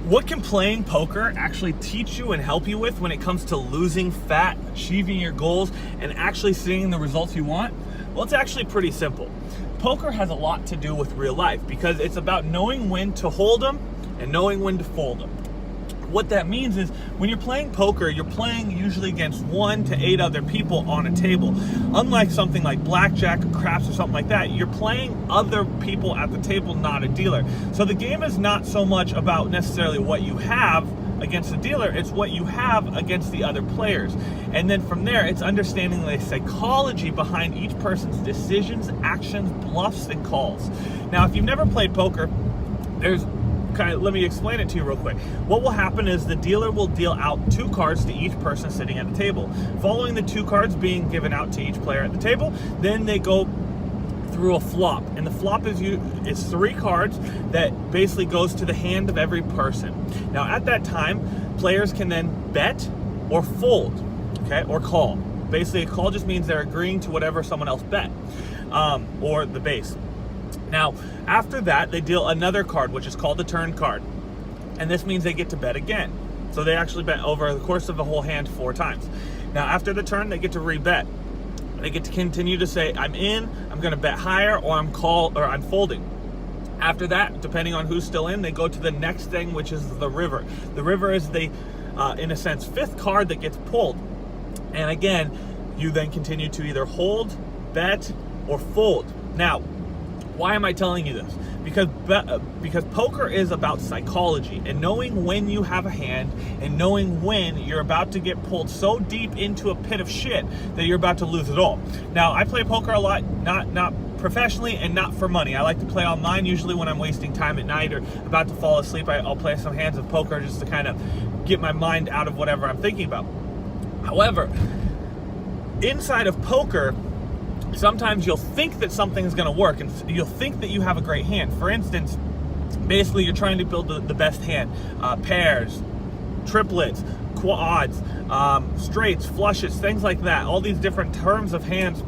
What can playing poker actually teach you and help you with when it comes to losing fat, achieving your goals, and actually seeing the results you want? Well, it's actually pretty simple. Poker has a lot to do with real life because it's about knowing when to hold them and knowing when to fold them. What that means is when you're playing poker, you're playing usually against 1 to 8 other people on a table. Unlike something like blackjack or craps or something like that, you're playing other people at the table, not a dealer. So the game is not so much about necessarily what you have against the dealer, it's what you have against the other players. And then from there, it's understanding the psychology behind each person's decisions, actions, bluffs, and calls. Now, if you've never played poker, let me explain it to you real quick. What will happen is the dealer will deal out 2 cards to each person sitting at the table. Following the 2 cards being given out to each player at the table, then they go through a flop. And the flop is 3 cards that basically goes to the hand of every person. Now at that time, players can then bet or fold, okay, or call. Basically a call just means they're agreeing to whatever someone else bet, or the base. Now, after that, they deal another card, which is called the turn card. And this means they get to bet again. So they actually bet over the course of the whole hand 4 times. Now, after the turn, they get to rebet. They get to continue to say, I'm in, I'm going to bet higher, or I'm folding. After that, depending on who's still in, they go to the next thing, which is the river. The river is the, in a sense, 5th card that gets pulled. And again, you then continue to either hold, bet, or fold. Now, why am I telling you this? Because poker is about psychology and knowing when you have a hand and knowing when you're about to get pulled so deep into a pit of shit that you're about to lose it all. Now, I play poker a lot, not professionally and not for money. I like to play online usually when I'm wasting time at night or about to fall asleep. I'll play some hands of poker just to kind of get my mind out of whatever I'm thinking about. However, inside of poker, sometimes you'll think that something's going to work and you'll think that you have a great hand. For instance, basically you're trying to build the best hand. Pairs, triplets, quads, straights, flushes, things like that. All these different terms of hands,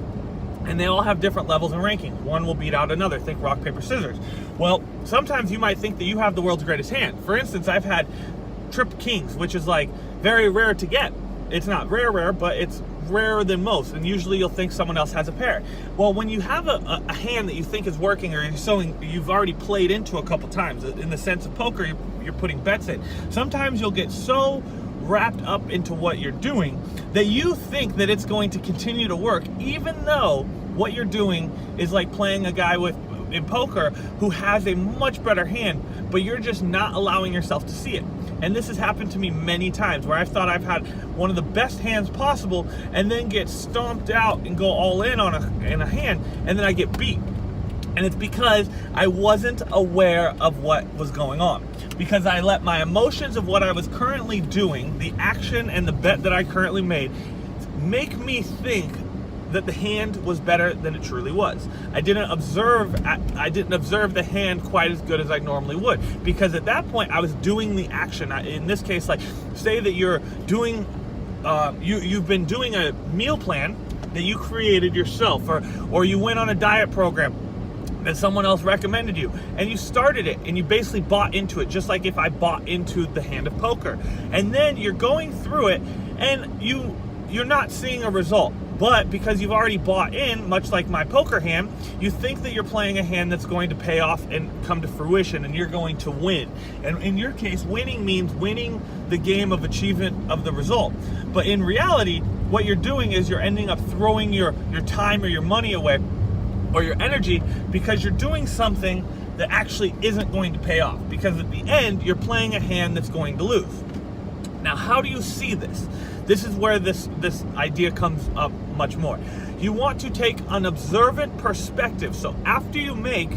and they all have different levels and rankings. One will beat out another. Think rock, paper, scissors. Well, sometimes you might think that you have the world's greatest hand. For instance, I've had trip kings, which is like very rare to get. It's not rare, but it's rarer than most, and usually you'll think someone else has a pair. Well, when you have a hand that you think is working or you've already played into a couple times, in the sense of poker, you're putting bets in, sometimes you'll get so wrapped up into what you're doing that you think that it's going to continue to work, even though what you're doing is like playing a guy in poker who has a much better hand, but you're just not allowing yourself to see it. And this has happened to me many times where I've thought I've had one of the best hands possible and then get stomped out and go all in on a hand, and then I get beat. And it's because I wasn't aware of what was going on. Because I let my emotions of what I was currently doing, the action and the bet that I currently made, make me think that the hand was better than it truly was. I didn't observe the hand quite as good as I normally would, because at that point I was doing the action. In this case, like say that you're doing, you've been doing a meal plan that you created yourself, or you went on a diet program that someone else recommended you, and you started it and you basically bought into it, just like if I bought into the hand of poker. And then you're going through it and you're not seeing a result. But because you've already bought in, much like my poker hand, you think that you're playing a hand that's going to pay off and come to fruition and you're going to win. And in your case, winning means winning the game of achievement of the result. But in reality, what you're doing is you're ending up throwing your time or your money away or your energy because you're doing something that actually isn't going to pay off. Because at the end, you're playing a hand that's going to lose. Now, how do you see this? This is where this idea comes up much more. You want to take an observant perspective. So after you make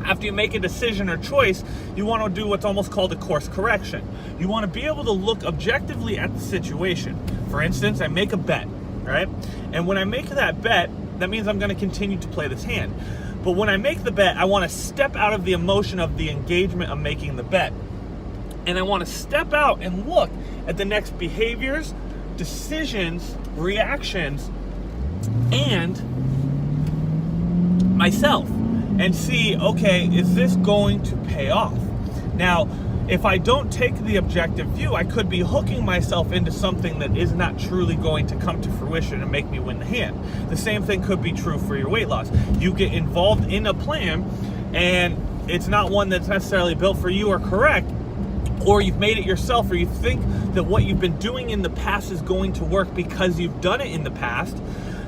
a decision or choice, you want to do what's almost called a course correction. You want to be able to look objectively at the situation. For instance, I make a bet, right? And when I make that bet, that means I'm going to continue to play this hand. But when I make the bet, I want to step out of the emotion of the engagement of making the bet. And I want to step out and look at the next behaviors, decisions, reactions, and myself, and see, okay, is this going to pay off? Now, if I don't take the objective view, I could be hooking myself into something that is not truly going to come to fruition and make me win the hand. The same thing could be true for your weight loss. You get involved in a plan and it's not one that's necessarily built for you or correct, or you've made it yourself, or you think that what you've been doing in the past is going to work because you've done it in the past,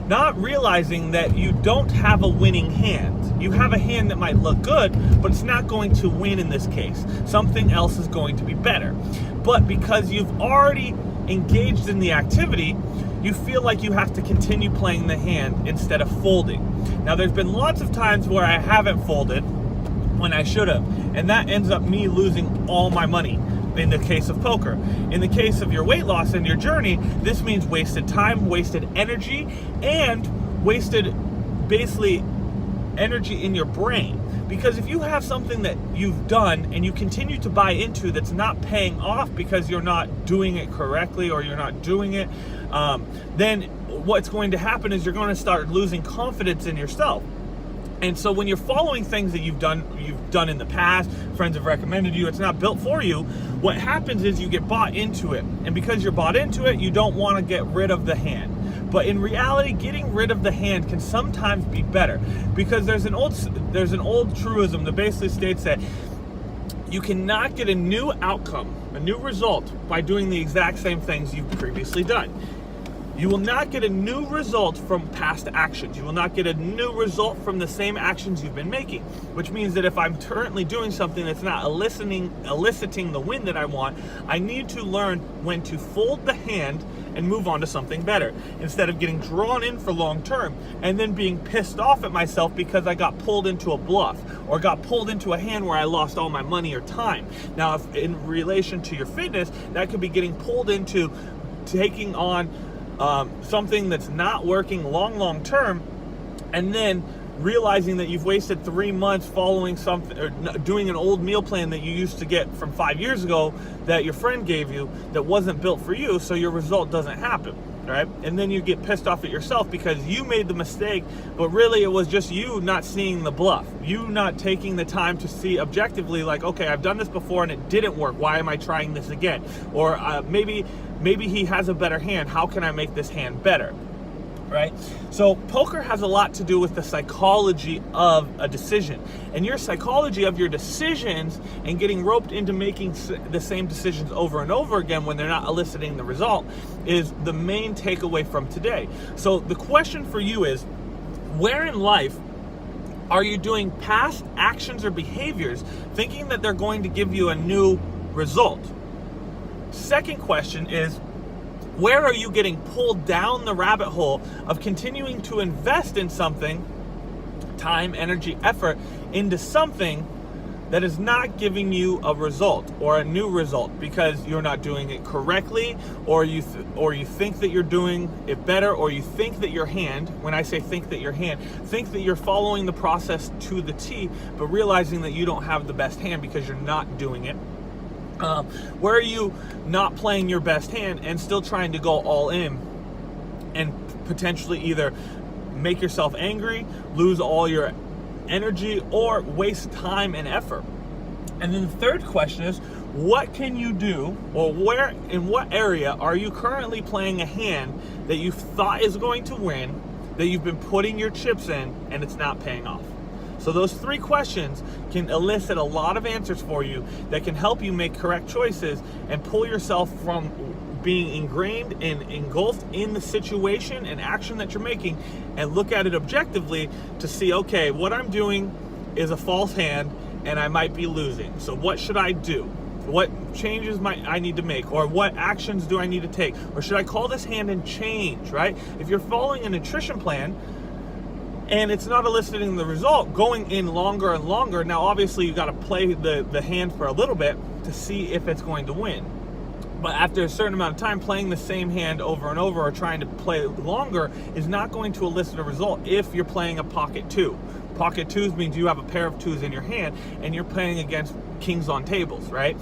not realizing that you don't have a winning hand. You have a hand that might look good, but it's not going to win in this case. Something else is going to be better. But because you've already engaged in the activity, you feel like you have to continue playing the hand instead of folding. Now, there's been lots of times where I haven't folded when I should have, and that ends up me losing all my money in the case of poker. In the case of your weight loss and your journey, this means wasted time, wasted energy, and wasted basically energy in your brain. Because if you have something that you've done and you continue to buy into that's not paying off because you're not doing it correctly or you're not doing it, then what's going to happen is you're going to start losing confidence in yourself. And so when you're following things that you've done in the past, friends have recommended you, it's not built for you, what happens is you get bought into it. And because you're bought into it, you don't want to get rid of the hand. But in reality, getting rid of the hand can sometimes be better, because there's an old truism that basically states that you cannot get a new outcome, a new result, by doing the exact same things you've previously done. You will not get a new result from past actions. You will not get a new result from the same actions you've been making, which means that if I'm currently doing something that's not eliciting the win that I want, I need to learn when to fold the hand and move on to something better, instead of getting drawn in for long term and then being pissed off at myself because I got pulled into a bluff or got pulled into a hand where I lost all my money or time. Now, if in relation to your fitness, that could be getting pulled into taking on something that's not working long term, and then realizing that you've wasted 3 months following something or doing an old meal plan that you used to get from 5 years ago that your friend gave you that wasn't built for you, so your result doesn't happen, right? And then you get pissed off at yourself because you made the mistake, but really it was just you not seeing the bluff, you not taking the time to see objectively, like, okay, I've done this before and it didn't work, why am I trying this again? Or maybe he has a better hand, how can I make this hand better? Right? So poker has a lot to do with the psychology of a decision, and your psychology of your decisions and getting roped into making the same decisions over and over again when they're not eliciting the result is the main takeaway from today. So the question for you is, where in life are you doing past actions or behaviors thinking that they're going to give you a new result? Second question is, where are you getting pulled down the rabbit hole of continuing to invest in something, time, energy, effort, into something that is not giving you a result or a new result because you're not doing it correctly, or you think that you're doing it better, or you think that your hand, when I say think that you're following the process to the T, but realizing that you don't have the best hand because you're not doing it. Where are you not playing your best hand and still trying to go all in and potentially either make yourself angry, lose all your energy, or waste time and effort? And then the third question is, what can you do, or where, in what area are you currently playing a hand that you thought is going to win, that you've been putting your chips in, and it's not paying off? So those three questions can elicit a lot of answers for you that can help you make correct choices and pull yourself from being ingrained and engulfed in the situation and action that you're making, and look at it objectively to see, okay, what I'm doing is a false hand and I might be losing. So what should I do? What changes I need to make, or what actions do I need to take? Or should I call this hand and change, right? If you're following a nutrition plan and it's not eliciting the result, going in longer and longer, now obviously you got to play the hand for a little bit to see if it's going to win. But after a certain amount of time, playing the same hand over and over or trying to play longer is not going to elicit a result if you're playing a pocket two. Pocket twos means you have a pair of twos in your hand and you're playing against kings on tables, right?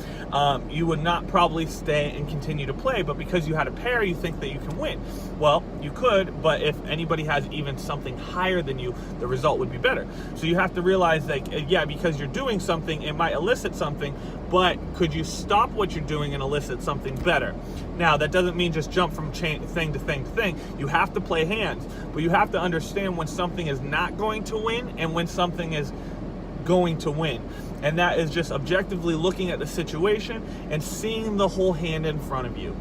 You would not probably stay and continue to play, but because you had a pair, you think that you can win. Well, you could, but if anybody has even something higher than you, the result would be better. So you have to realize, like, yeah, because you're doing something, it might elicit something, but could you stop what you're doing and elicit something better? Now, that doesn't mean just jump from thing to thing to thing. You have to play hands, but you have to understand when something is not going to win and when something is going to win. And that is just objectively looking at the situation and seeing the whole hand in front of you.